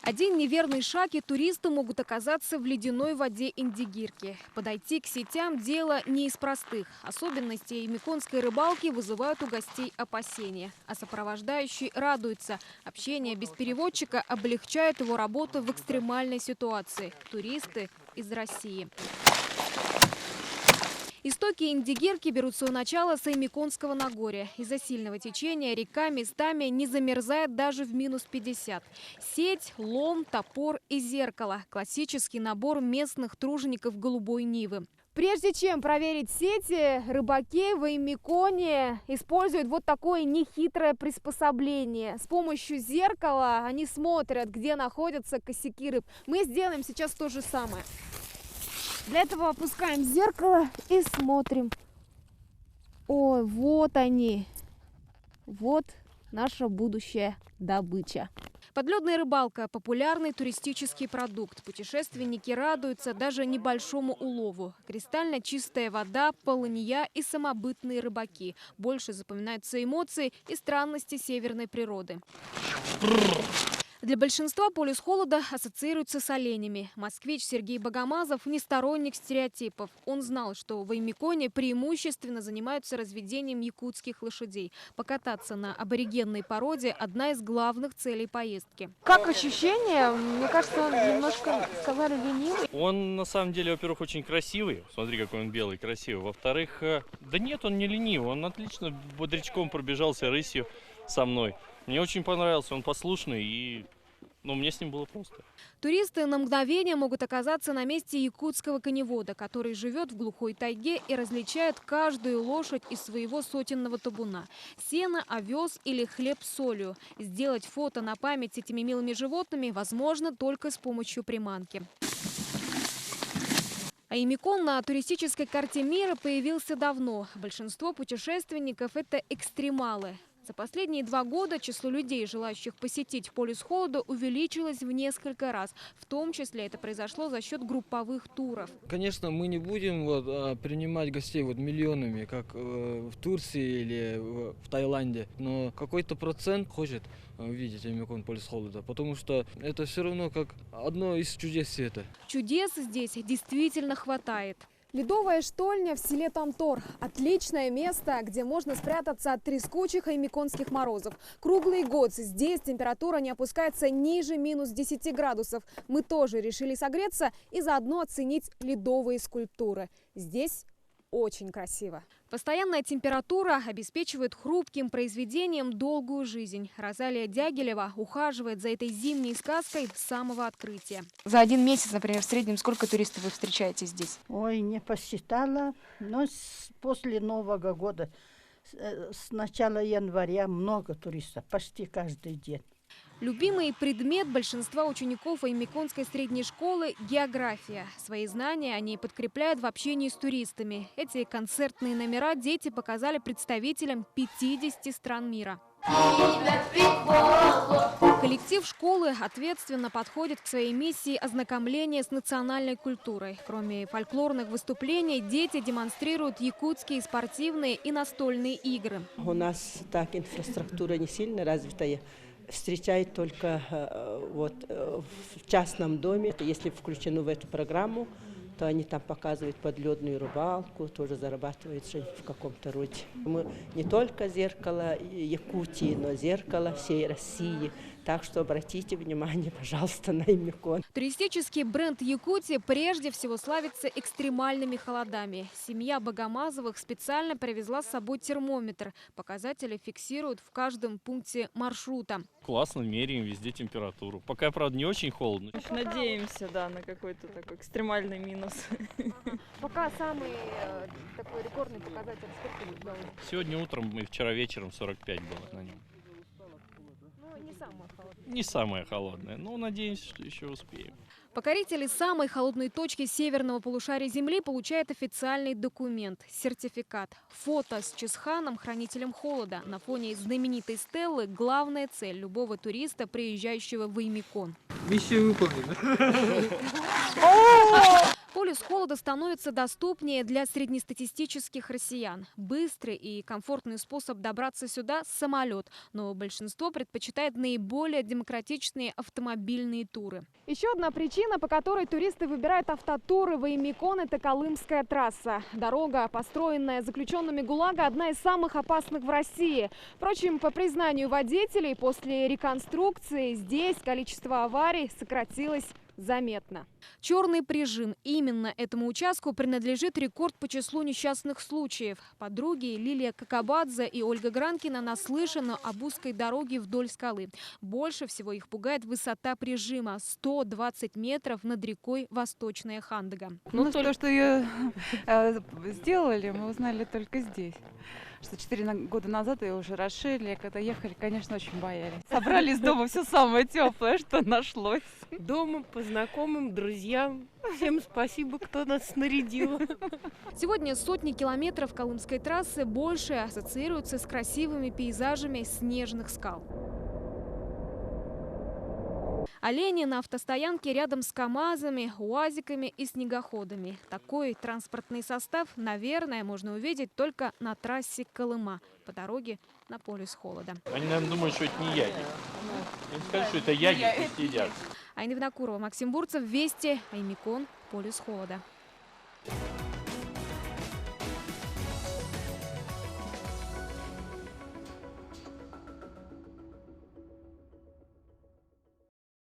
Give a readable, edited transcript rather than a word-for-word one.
Один неверный шаг, и туристы могут оказаться в ледяной воде Индигирки. Подойти к сетям – дело не из простых. Особенности ямиконской рыбалки вызывают у гостей опасения. А сопровождающий радуется. Общение без переводчика облегчает его работу в экстремальной ситуации. Туристы из России. Истоки Индигирки берут свое начало с Ямиконского Нагорья. Из-за сильного течения река местами не замерзает даже в -50. Сеть, лом, топор и зеркало – классический набор местных тружеников Голубой Нивы. Прежде чем проверить сети, рыбаки в Ямиконе используют вот такое нехитрое приспособление. С помощью зеркала они смотрят, где находятся косяки рыб. Мы сделаем сейчас то же самое. Для этого опускаем зеркало и смотрим. Ой, вот они. Вот наша будущая добыча. Подледная рыбалка – популярный туристический продукт. Путешественники радуются даже небольшому улову. Кристально чистая вода, полынья и самобытные рыбаки. Больше запоминаются эмоции и странности северной природы. Для большинства полюс холода ассоциируется с оленями. Москвич Сергей Богомазов не сторонник стереотипов. Он знал, что в Ямиконе преимущественно занимаются разведением якутских лошадей. Покататься на аборигенной породе – одна из главных целей поездки. Как ощущение? Мне кажется, он немножко, сказали, ленивый. Он на самом деле, во-первых, очень красивый. Смотри, какой он белый, красивый. Во-вторых, да нет, он не ленивый. Он отлично бодрячком пробежался рысью со мной. Мне очень понравился, он послушный, и мне с ним было просто. Туристы на мгновение могут оказаться на месте якутского коневода, который живет в глухой тайге и различает каждую лошадь из своего сотенного табуна. Сено, овес или хлеб с солью. Сделать фото на память с этими милыми животными возможно только с помощью приманки. А Ямикон на туристической карте мира появился давно. Большинство путешественников – это экстремалы. За последние 2 года число людей, желающих посетить полюс холода, увеличилось в несколько раз. В том числе это произошло за счет групповых туров. Конечно, мы не будем принимать гостей миллионами, как в Турции или в Таиланде. Но какой-то процент хочет увидеть Ямикон полюс холода, потому что это все равно как одно из чудес света. Чудес здесь действительно хватает. Ледовая штольня в селе Тамтор – отличное место, где можно спрятаться от трескучих ямиконских морозов. Круглый год здесь температура не опускается ниже -10 градусов. Мы тоже решили согреться и заодно оценить ледовые скульптуры. Здесь очень красиво. Постоянная температура обеспечивает хрупким произведением долгую жизнь. Розалия Дягилева ухаживает за этой зимней сказкой с самого открытия. За один месяц, например, в среднем сколько туристов вы встречаете здесь? Ой, не посчитала, но после Нового года, с начала января много туристов, почти каждый день. Любимый предмет большинства учеников Ямиконской средней школы – география. Свои знания они подкрепляют в общении с туристами. Эти концертные номера дети показали представителям 50 стран мира. Коллектив школы ответственно подходит к своей миссии ознакомления с национальной культурой. Кроме фольклорных выступлений, дети демонстрируют якутские спортивные и настольные игры. У нас так инфраструктура не сильно развитая. Встречают только в частном доме. Если включено в эту программу, то они там показывают подледную рыбалку, тоже зарабатывают в каком-то роде. Мы не только зеркало Якутии, но зеркало всей России. Так что обратите внимание, пожалуйста, на Ямикон. Туристический бренд Якутии прежде всего славится экстремальными холодами. Семья Богомазовых специально привезла с собой термометр. Показатели фиксируют в каждом пункте маршрута. Классно, меряем везде температуру. Пока, правда, не очень холодно. Надеемся, да, на какой-то такой экстремальный минус. Пока самый такой рекордный показатель сколько было? Сегодня утром и вчера вечером 45 было на нем. Не самое холодное. Не самое холодное, но надеемся, что еще успеем. Покорители самой холодной точки северного полушария Земли получают официальный документ – сертификат. Фото с Чесханом, хранителем холода. На фоне знаменитой стеллы – главная цель любого туриста, приезжающего в Ямикон. Миссия выполнена. Полюс холода становится доступнее для среднестатистических россиян. Быстрый и комфортный способ добраться сюда – самолет. Но большинство предпочитает наиболее демократичные автомобильные туры. Еще одна причина, по которой туристы выбирают автотуры в Оymykon – это Колымская трасса. Дорога, построенная заключенными ГУЛАГа, одна из самых опасных в России. Впрочем, по признанию водителей, после реконструкции здесь количество аварий сократилось заметно. Черный прижим. Именно этому участку принадлежит рекорд по числу несчастных случаев. Подруги Лилия Кокобадзе и Ольга Гранкина наслышаны об узкой дороге вдоль скалы. Больше всего их пугает высота прижима – 120 метров над рекой Восточная Хандага. То, что ее сделали, мы узнали только здесь. Что 4 года назад ее уже расширили, когда ехали, конечно, очень боялись. Собрали из дома все самое теплое, что нашлось. Дома, по знакомым, друзьям. Всем спасибо, кто нас снарядил. Сегодня сотни километров Колымской трассы больше ассоциируются с красивыми пейзажами снежных скал. Олени на автостоянке рядом с КАМАЗами, УАЗиками и снегоходами. Такой транспортный состав, наверное, можно увидеть только на трассе Колыма по дороге на полюс холода. Они, наверное, думают, что это не яги. Им скажут, что это яги, пусть едят. Айна Винокурова, Максим Бурцев, Вести, Oymykon, полюс холода.